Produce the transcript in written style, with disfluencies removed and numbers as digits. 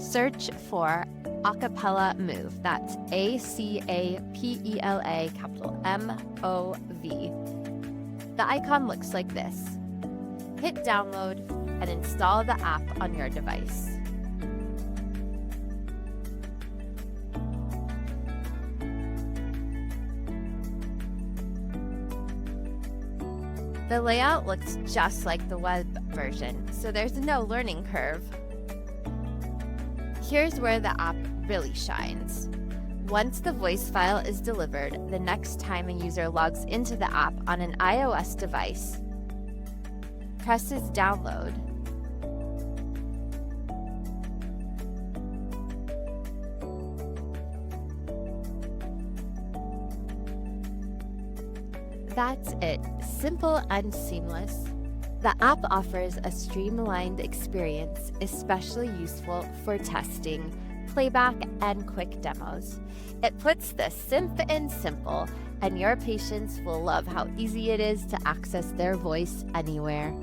Search for Acapela MOV. That's Acapela capital MOV. The icon looks like this. Hit download and install the app on your device. The layout looks just like the web version, so there's no learning curve. Here's where the app really shines. Once the voice file is delivered, the next time a user logs into the app on an iOS device, presses download, that's it. Simple and seamless. The app offers a streamlined experience, especially useful for testing, playback, and quick demos. It puts the simp in simple, and your patients will love how easy it is to access their voice anywhere.